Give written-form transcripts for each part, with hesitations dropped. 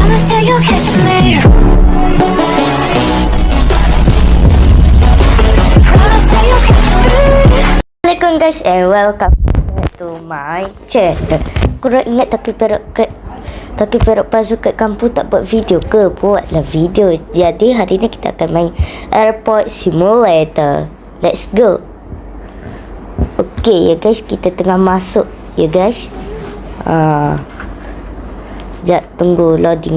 Promise that you'll catch me. Promise that you'll catch me. Assalamualaikum guys and welcome back to my channel. Korang ingat Taki Perok Puzzle kat kampung tak buat video ke? Buatlah video. Jadi hari ni kita akan main Airport Simulator. Let's go. Okay ya guys, kita tengah masuk ya guys. Sekejap, tunggu loading.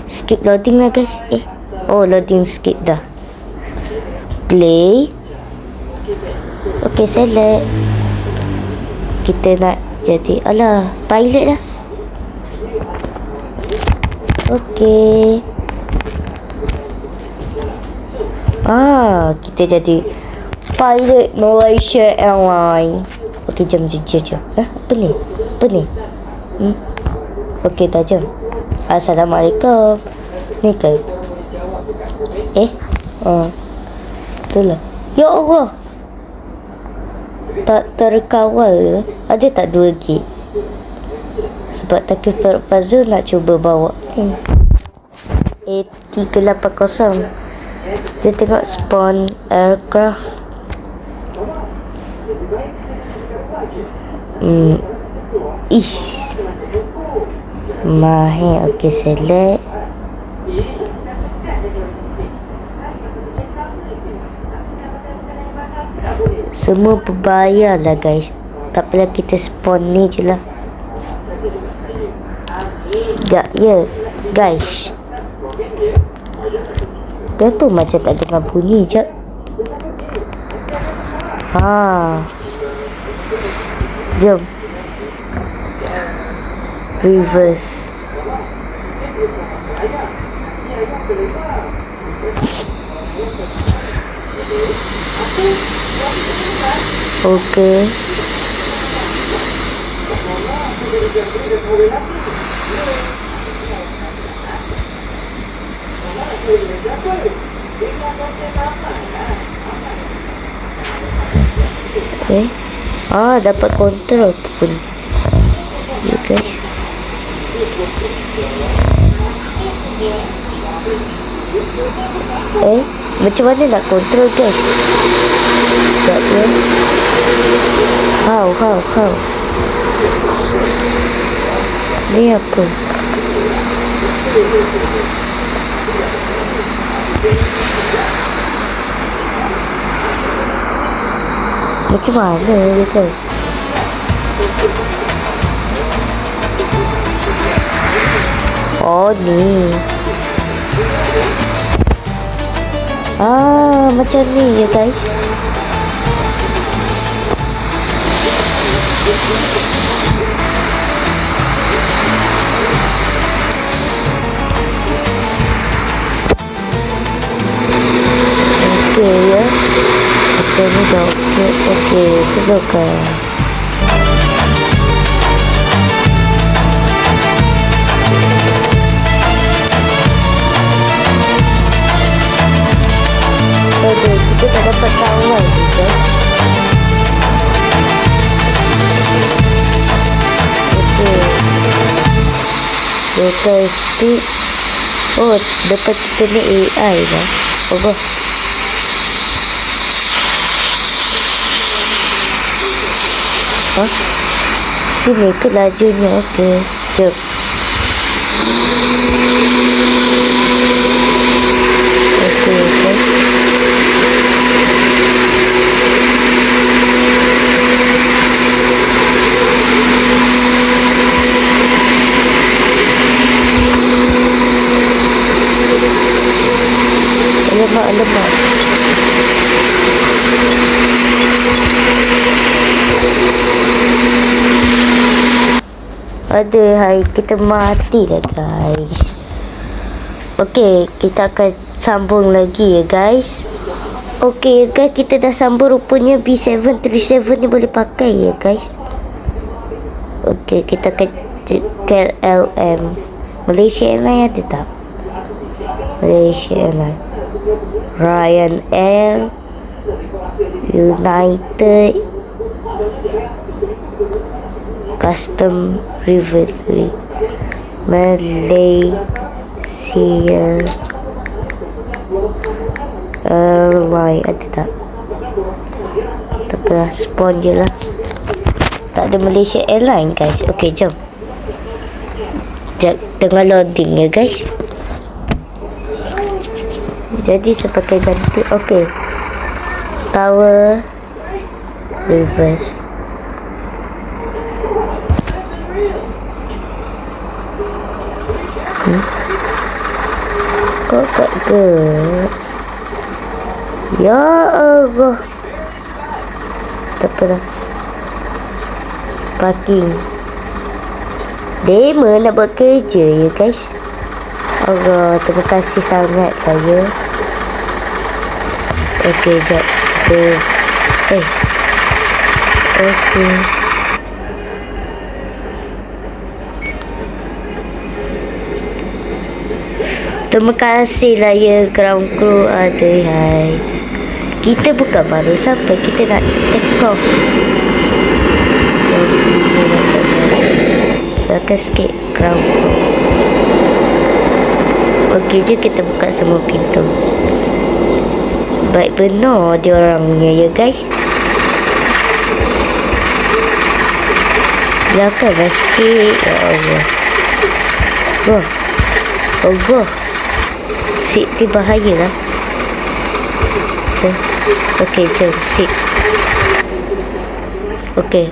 Skip loading lah guys. Oh loading skip dah. Play. Okay, select. Kita nak jadi pilot dah. Okay. Kita jadi pilot Malaysia Airlines. Okay, jom. Apa ni? Okay, dah jom. Assalamualaikum. Ni ke? Itulah. Ya Allah. Tak terkawal ke? Ada tak 2 gig? Sebab Taki Perok Puzzle nak cuba bawa ni A380. Dia tengok spawn aircraft. Mahir. Okay, select. Semua berbayar lah guys. Tak apalah, kita spawn ni je lah. Sekejap ya guys. Kenapa macam tak dengar bunyi? Sekejap. Jom. Reverse. Okay. Dapat kontrol pun. Okay. Macam mana nak kontrol guys? Sekejap ya. How? Ni apa? Macam mana ni guys? Oh ni. Macam ni ya guys. Okay ya. Macam ni dah okay. Okay, silakan. Kita tak dapat kawal juga. Local speed. Dapat kita ni AI lah. Sini ke lajunya? Okay, jom. Okay. Alamak. Kita mati lah guys. Okay, kita akan sambung lagi ya guys. Okay guys, kita dah sambung. Rupanya B737 ni boleh pakai ya guys. Okay, kita akan KLM Malaysia Airlines ada tak? Malaysia Airlines, Ryanair, United, Custom Rivalry. Malaysia Airline ada tak? Tak apa lah, spawn je lah. Tak ada Malaysia Airline guys. Ok, jom. Sekejap, tengah loading ya guys. Jadi saya pakai ganti. Ok, power reverse. Kok kat gas? Ya Allah. Tak apa lah. Parking. Demo nak buat kerja ya guys. Allah, terima kasih sangat lah ya. Okey, jap. Kita okey. Terima kasih lah ya ground crew. Aduh, hai. Kita bukan baru sampai, kita nak take off. Belakang sikit ground crew. Okey je, kita buka semua pintu. Baik benar dia orangnya ya guys. Belakanglah sikit. Ya Allah. Wah. Allah. Seat ni bahaya lah. Okey, jom seat. Okey.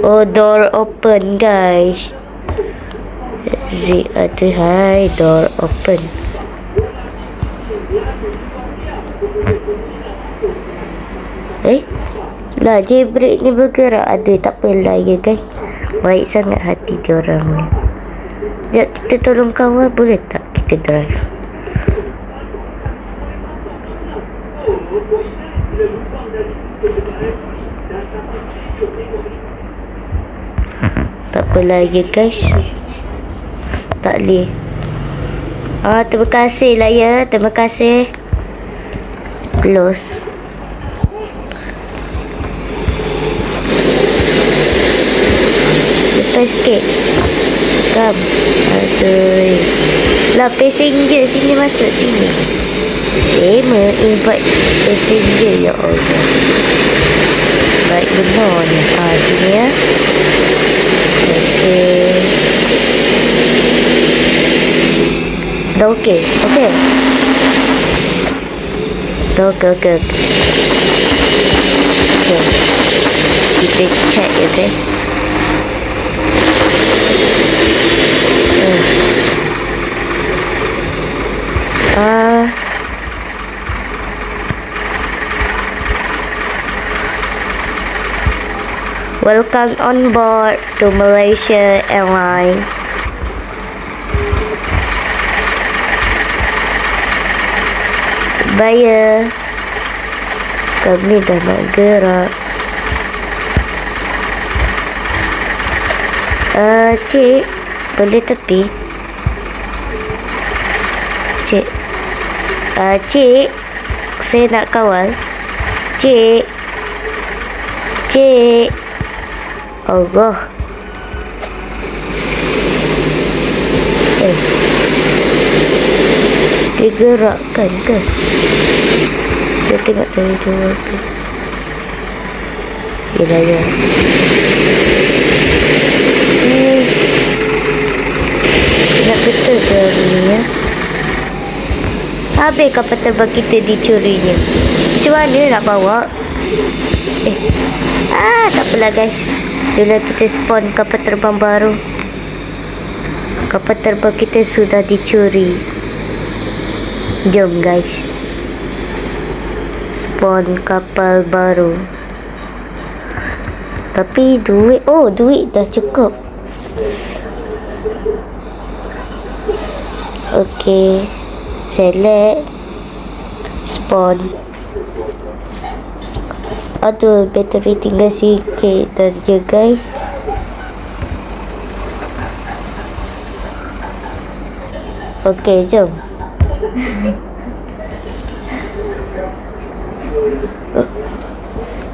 Oh, door open guys. Hai, door open. Lah, jailbreak ni bergerak. Aduh, tak apalah ya guys. Baik sangat hati diorang ni. Sekejap, kita tolong kawal boleh tak? Kita drive. Tak apalah ya guys. Tak boleh. Terima kasih lah ya. Terima kasih. Close. Lepas sikit. Kam. Aduh. Lah, passenger sini masuk sini. Invite passenger ya Allah. Baik benar ni. Sini ya. Okey. Dah okey. Okey. Dah okey. Okey. Kita check ya guys. Welcome on board to Malaysia Airline. Bayar. Kami dah nak gerak. Cik, boleh tepi? Cik. Cik, saya nak kawal. Cik. Allah. Dia gerakkan ke? Dia tengok dari dua ke? Yelah ya. Nak betul ke ni ya? Habis kapal terbang kita dicurinya. Macam mana nak bawa? Tak apalah guys. Bila kita spawn kapal terbang baru, kapal terbang kita sudah dicuri. Jom guys, spawn kapal baru. Tapi duit, duit dah cukup. Okey, select spawn. Aduh, bateri tinggal sikit saja guys. Okey, jom.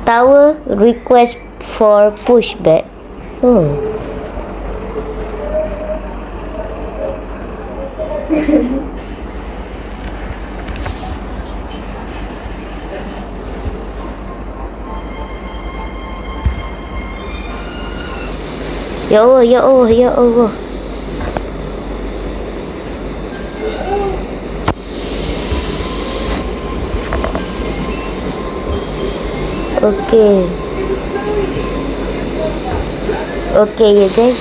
tower request for pushback. Oh. Ya Allah, ya Allah, ya Allah. Okey. Okey ya guys.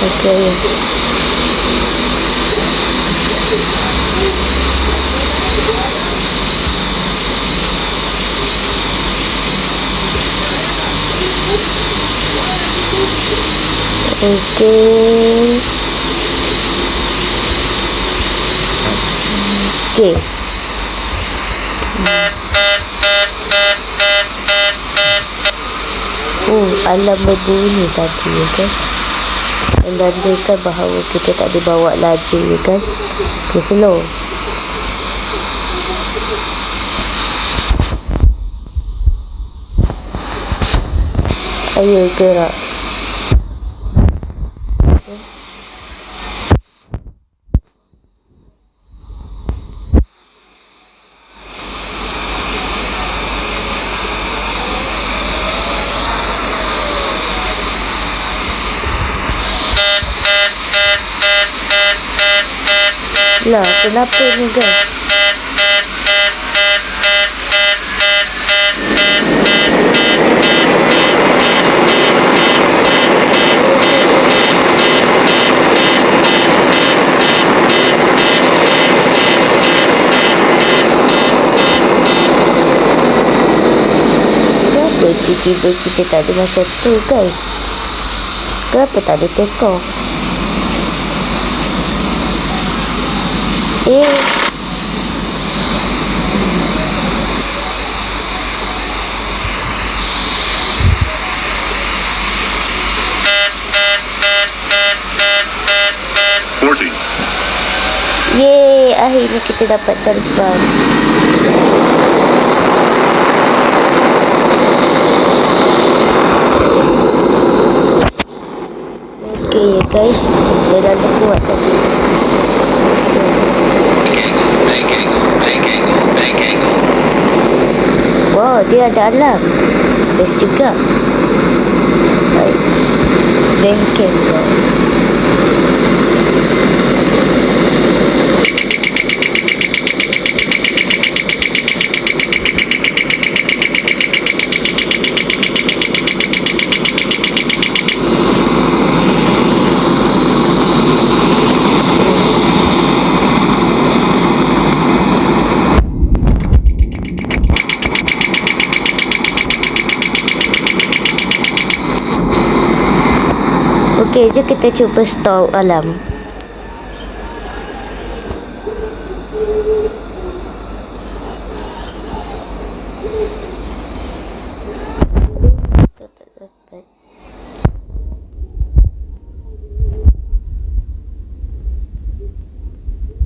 Okey. Okey. Okey. Alam berbunyi tadi ya kan. Menandakan bahawa kita tak dibawa laju ya kan. Okay, slow. Ayo gerak. Lah, kenapa ni guys? Kenapa tiba-tiba kita tak ada macam tu guys? Kenapa tak ada take off? Yeay, akhirnya kita dapat terbang. Okay guys, kita dah buat tadi. Wow, dia ada alam. Best juga. Baik. Bengkel kau. Okey, jom kita cuba stall alam.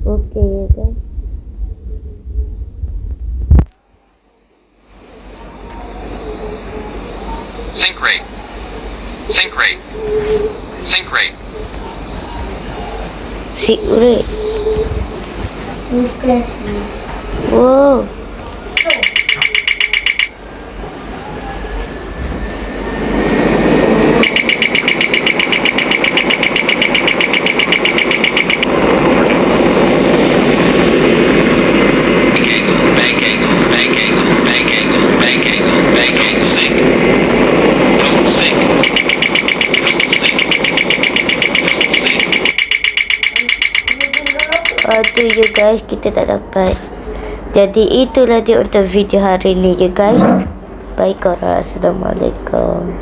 Okey ya kan. Sync rate. Sync rate. Sync rate. Secret. Wow. Tu you guys, kita tak dapat. Jadi itulah dia untuk video hari ni you guys. Baik korang, Assalamualaikum.